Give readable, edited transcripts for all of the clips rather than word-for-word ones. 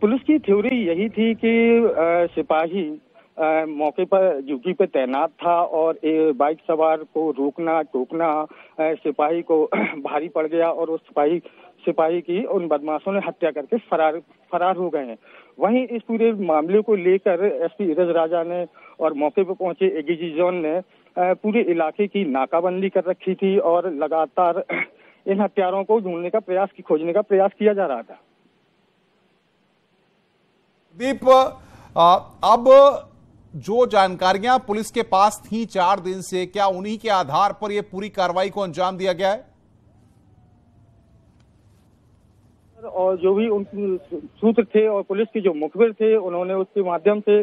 Police की theory यही थी कि सिपाही मौके पर ड्यूटी पे तैनात था और बाइक सवार को रोकना टोकना सिपाही को भारी पड़ गया और उस सिपाही की उन बदमाशों ने हत्या करके फरार हो गए हैं। वहीं इस पूरे मामले को लेकर एसपी धीरज राजा ने और मौके पर पहुंचे एडीजी जोन ने पूरे इलाके की नाकाबंदी कर रखी थी और लगातार इन हत्यारों को ढूंढने का खोजने का प्रयास किया जा रहा था। दीप, अब जो जानकारियां पुलिस के पास थी 4 दिन से, क्या उन्हीं के आधार पर यह पूरी कार्रवाई को अंजाम दिया गया है? और जो भी उनके सूत्र थे और पुलिस के जो मुखबिर थे, उन्होंने उसके माध्यम से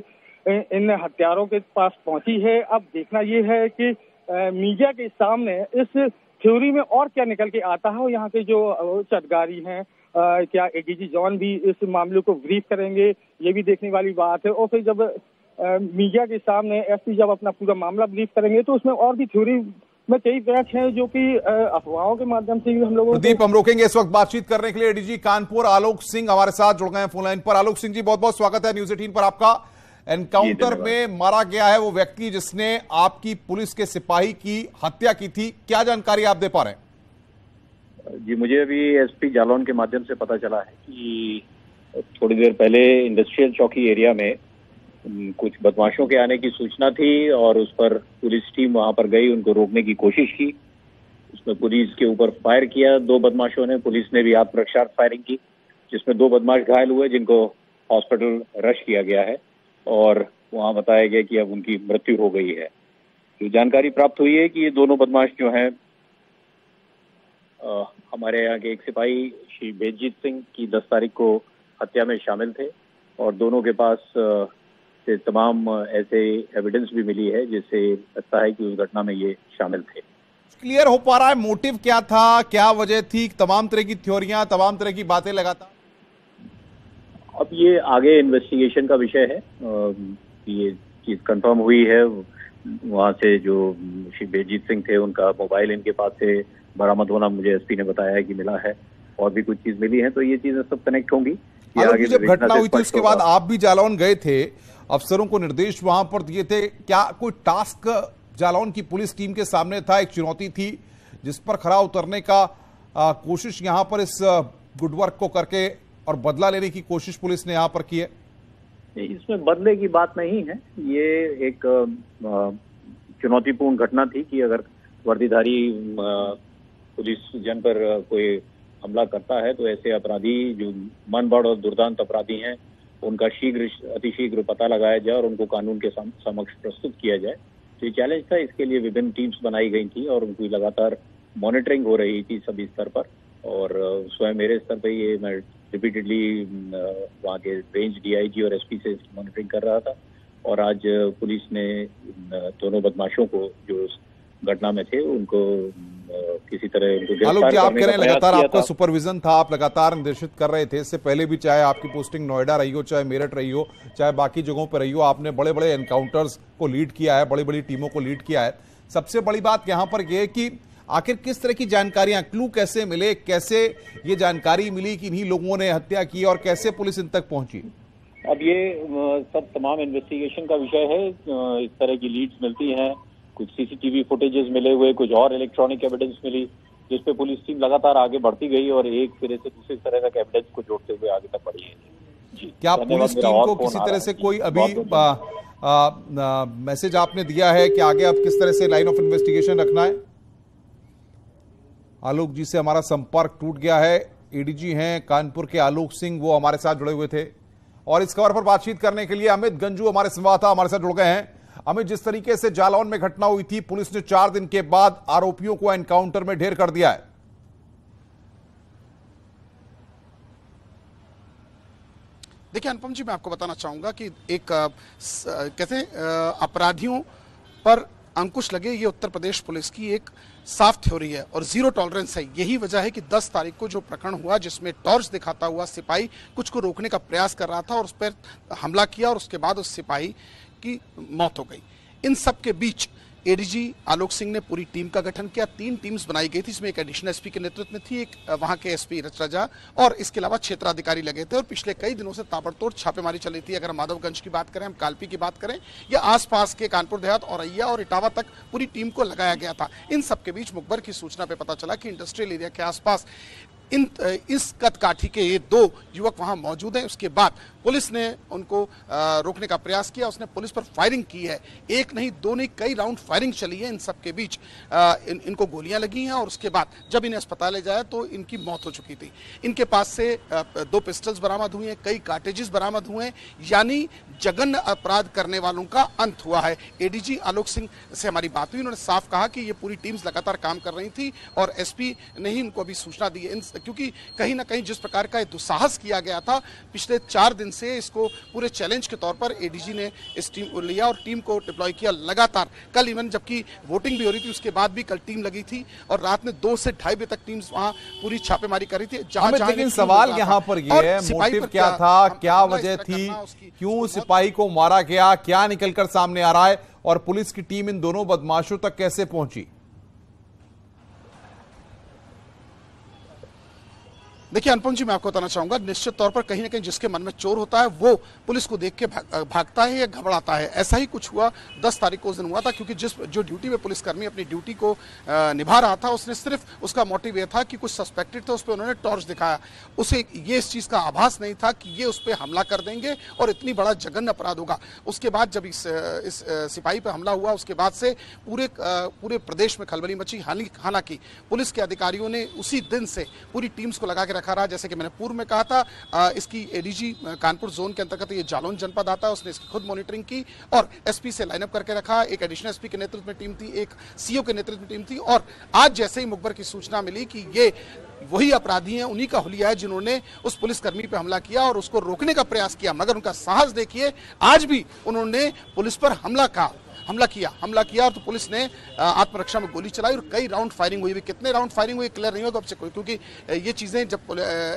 इन हत्यारों के पास पहुंची है। अब देखना यह है कि मीडिया के सामने इस थ्योरी में और क्या निकल के आता है। और यहाँ के जो उच्च अधिकारी हैं, क्या एडीजी जॉन भी इस मामले को ब्रीफ करेंगे, ये भी देखने वाली बात है। और फिर जब मीडिया के सामने एसपी जब अपना पूरा मामला ब्रीफ करेंगे तो उसमें और भी थ्योरी में कई पैच हैं जो कि अफवाहों के माध्यम से भी हम लोगों दीप, हम रोकेंगे इस वक्त बातचीत करने के लिए। एडीजी कानपुर आलोक सिंह हमारे साथ जुड़ गए हैं फोन लाइन पर। आलोक सिंह जी, बहुत बहुत स्वागत है न्यूज़ 18 पर आपका। एनकाउंटर में मारा गया है वो व्यक्ति जिसने आपकी पुलिस के सिपाही की हत्या की थी, क्या जानकारी आप दे पा रहे हैं? जी, मुझे अभी एसपी जालौन के माध्यम से पता चला है कि थोड़ी देर पहले इंडस्ट्रियल चौकी एरिया में कुछ बदमाशों के आने की सूचना थी और उस पर पुलिस टीम वहां पर गई, उनको रोकने की कोशिश की। उसमें पुलिस के ऊपर फायर किया 2 बदमाशों ने। पुलिस ने भी आत्मरक्षा फायरिंग की जिसमें 2 बदमाश घायल हुए जिनको हॉस्पिटल रश किया गया है और वहां बताया गया कि अब उनकी मृत्यु हो गई है। तो जानकारी प्राप्त हुई है कि ये दोनों बदमाश जो हैं हमारे यहाँ के एक सिपाही श्री बेदजीत सिंह की 10 तारीख को हत्या में शामिल थे और दोनों के पास से तमाम ऐसे एविडेंस भी मिली है जिससे लगता है कि उस घटना में ये शामिल थे। क्लियर हो पा रहा है मोटिव क्या था, क्या वजह थी? तमाम तरह की थ्योरियां, तमाम तरह की बातें लगातार। अब ये आगे इन्वेस्टिगेशन का विषय है। ये चीज कंफर्म हुई है, वहां से जो श्री बेदजीत सिंह थे उनका मोबाइल इनके पास से बरामद होना मुझे एसपी ने बताया है कि मिला है और भी कुछ चीज मिली है, तो ये चीजें सब कनेक्ट होंगी। जब घटना हुई थी उसके बाद आप भी जालौन गए थे, अफसरों को निर्देश वहां पर दिए थे, क्या कोई टास्क जालौन की पुलिस टीम के सामने था, एक चुनौती थी जिस पर खरा उतरने का कोशिश यहां पर इस गुड वर्क को करके और बदला लेने की कोशिश पुलिस ने यहां पर की है? इसमें बदले की बात नहीं है, ये एक चुनौतीपूर्ण घटना थी कि अगर वर्दीधारी पुलिस जन पर कोई हमला करता है तो ऐसे अपराधी जो मनबढ़ और दुर्दांत अपराधी हैं उनका अतिशीघ्र पता लगाया जाए और उनको कानून के समक्ष प्रस्तुत किया जाए। तो ये चैलेंज था, इसके लिए विभिन्न टीम्स बनाई गई थी और उनकी लगातार मॉनिटरिंग हो रही थी सभी स्तर पर। और स्वयं मेरे स्तर पर ये मैं रिपीटेडली वहाँ के रेंज डीआईजी और एसपी से मॉनिटरिंग कर रहा था और आज पुलिस ने दोनों बदमाशों को जो घटना में थे उनको किसी तरह उनको गिरफ्तार आप कह रहे हैं लगातार आपका था। सुपरविजन था, आप लगातार निर्देशित कर रहे थे। इससे पहले भी चाहे आपकी पोस्टिंग नोएडा रही हो, चाहे मेरठ रही हो, चाहे बाकी जगहों पर रही हो, आपने बड़े बड़े एनकाउंटर्स को लीड किया है, बड़ी बड़ी टीमों को लीड किया है। सबसे बड़ी बात यहाँ पर यह है कि आखिर किस तरह की जानकारियां, क्लू कैसे मिले, कैसे ये जानकारी मिली कि इन्हीं लोगों ने हत्या की और कैसे पुलिस इन तक पहुंची? अब ये सब तमाम इन्वेस्टिगेशन का विषय है। इस तरह की लीड्स मिलती हैं, कुछ सीसीटीवी फुटेजेस मिले हुए, कुछ और इलेक्ट्रॉनिक एविडेंस मिली जिसपे पुलिस टीम लगातार आगे बढ़ती गई और एक सिरे से दूसरे तरह का एविडेंस को जोड़ते हुए आगे तक बढ़ी है। जी, क्या पुलिस टीम को किसी तरह से कोई अभी मैसेज आपने दिया है कि आगे अब किस तरह से लाइन ऑफ इन्वेस्टिगेशन रखना है? आलोक जी से हमारा संपर्क टूट गया है। एडीजी हैं कानपुर के आलोक सिंह, वो हमारे साथ जुड़े हुए थे और इस खबर पर बातचीत करने के लिए अमित गंजू हमारे संवाददाता हमारे साथ जुड़ गए हैं। अमित, जिस तरीके से जालौन में घटना हुई थी, पुलिस ने 4 दिन के बाद आरोपियों को एनकाउंटर में ढेर कर दिया है। देखिए अनुपम जी, मैं आपको बताना चाहूंगा कि एक कहते हैं अपराधियों पर अंकुश लगे, ये उत्तर प्रदेश पुलिस की एक साफ थ्योरी है और जीरो टॉलरेंस है। यही वजह है कि 10 तारीख को जो प्रकरण हुआ जिसमें टॉर्च दिखाता हुआ सिपाही कुछ को रोकने का प्रयास कर रहा था और उस पर हमला किया और उसके बाद उस सिपाही की मौत हो गई। इन सब के बीच एडीजी आलोक सिंह ने पूरी टीम का गठन किया। 3 टीम्स बनाई गई थी, इसमें एक एडिशनल एसपी के नेतृत्व में थी, एक वहां के एसपी रचराजा और इसके अलावा क्षेत्राधिकारी लगे थे और पिछले कई दिनों से ताबड़तोड़ छापेमारी चल रही थी। अगर हम माधवगंज की बात करें, हम कालपी की बात करें या आसपास के कानपुर देहात, औरैया और इटावा तक पूरी टीम को लगाया गया था। इन सबके बीच मुखबर की सूचना पे पता चला कि इंडस्ट्रियल एरिया के आसपास इस कदकाठी के ये 2 युवक वहां मौजूद हैं। उसके बाद पुलिस ने उनको रोकने का प्रयास किया, उसने पुलिस पर फायरिंग की है। एक नहीं, 2 नहीं, कई राउंड फायरिंग चली है। इन सबके बीच इनको गोलियां लगी हैं और उसके बाद जब इन्हें अस्पताल ले जाया तो इनकी मौत हो चुकी थी। इनके पास से 2 पिस्टल्स बरामद हुए हैं, कई कार्टेजेस बरामद हुए हैं, यानी जघन्य अपराध करने वालों का अंत हुआ है। एडीजी आलोक सिंह से हमारी बात हुई, उन्होंने साफ कहा कि ये पूरी टीम्स लगातार काम कर रही थी और एसपी ने ही इनको अभी सूचना दी है, क्योंकि कहीं ना कहीं जिस प्रकार का दुस्साहस किया गया था पिछले 4 दिन से, इसको पूरे चैलेंज के तौर पर एडीजी ने इस टीम को लिया और टीम को डिप्लॉय किया लगातार। कल इवन जबकि वोटिंग भी हो रही थी उसके बाद भी कल टीम लगी थी और रात में 2 से 2:30 बजे तक टीम्स वहां पूरी छापेमारी कर रही थी। लेकिन सवाल यहाँ पर यह है, मोटिव क्या था, क्या वजह थी, क्यों सिपाही को मारा गया, क्या निकलकर सामने आ रहा है और पुलिस की टीम इन दोनों बदमाशों तक कैसे पहुंची? देखिए अनुपम जी, मैं आपको बताना चाहूंगा, निश्चित तौर पर कहीं ना कहीं जिसके मन में चोर होता है वो पुलिस को देख के भागता है या घबराता है। ऐसा ही कुछ हुआ 10 तारीख को उस दिन हुआ था, क्योंकि जो ड्यूटी में पुलिसकर्मी अपनी ड्यूटी को निभा रहा था, उसने सिर्फ उसका मोटिव ये था कि कुछ सस्पेक्टेड थे, उस पर उन्होंने टॉर्च दिखाया। उसे ये इस चीज का आभास नहीं था कि ये उस पर हमला कर देंगे और इतनी बड़ा जघन्य अपराध होगा। उसके बाद जब इस सिपाही पर हमला हुआ उसके बाद से पूरे प्रदेश में खलबली मची। हालांकि पुलिस के अधिकारियों ने उसी दिन से पूरी टीम्स को लगा के रखा रहा। जैसे कि मैंने पूर्व में कहा था, इसकी एडीजी कानपुर जोन के अंतर्गत ये जालौन जनपद आता है, उसने इसकी खुद मॉनिटरिंग की और एसपी से लाइनअप करके रखा। एक एडिशनल एसपी के नेतृत्व में टीम थी, एक सीओ के नेतृत्व में टीम थी और आज जैसे ही मुखबर की सूचना मिली कि ये वही अपराधी हैं, उन्हीं का हुलिया है जिन्होंने उस पुलिसकर्मी पर हमला किया और उसको रोकने का प्रयास किया, मगर उनका साहस देखिए, आज भी उन्होंने पुलिस पर हमला किया और तो पुलिस ने आत्मरक्षा में गोली चलाई और कई राउंड फायरिंग हुई। कितने राउंड फायरिंग हुई क्लियर नहीं होगा अब से कोई, क्योंकि ये चीजें जब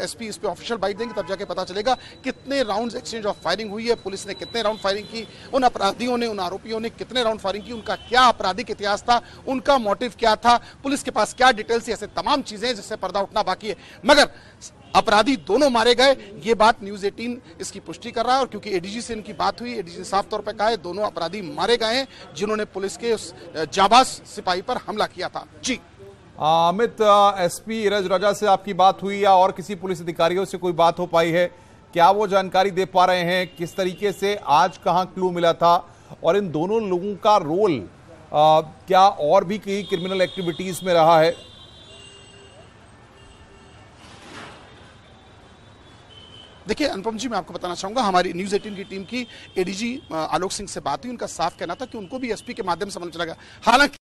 एसपी इस पे ऑफिशियल बाइट देंगे तब जाके पता चलेगा कितने राउंड्स एक्सचेंज ऑफ फायरिंग हुई है, पुलिस ने कितने राउंड फायरिंग की, उन अपराधियों ने, उन आरोपियों ने कितने राउंड फायरिंग की, उनका क्या आपराधिक इतिहास था, उनका मोटिव क्या था, पुलिस के पास क्या डिटेल्स, ऐसे तमाम चीजें जिससे पर्दा उठना बाकी है। मगर अपराधी दोनों मारे गए, ये बात न्यूज़ 18 इसकी पुष्टि कर रहा है और क्योंकि एडीजी से इनकी बात हुई, एडीजी ने साफ तौर पर कहा है दोनों अपराधी मारे गए हैं जिन्होंने पुलिस के उस जाबाज सिपाही पर हमला किया था। जी अमित, एसपी रचराजा से आपकी बात हुई या और किसी पुलिस अधिकारियों से कोई बात हो पाई है? क्या वो जानकारी दे पा रहे हैं किस तरीके से आज कहां क्लू मिला था और इन दोनों लोगों का रोल क्या और भी कई क्रिमिनल एक्टिविटीज में रहा है? देखिए अनुपम जी, मैं आपको बताना चाहूंगा, हमारी न्यूज़ 18 की टीम की एडीजी आलोक सिंह से बात हुई, उनका साफ कहना था कि उनको भी एसपी के माध्यम से समझ चला गया। हालांकि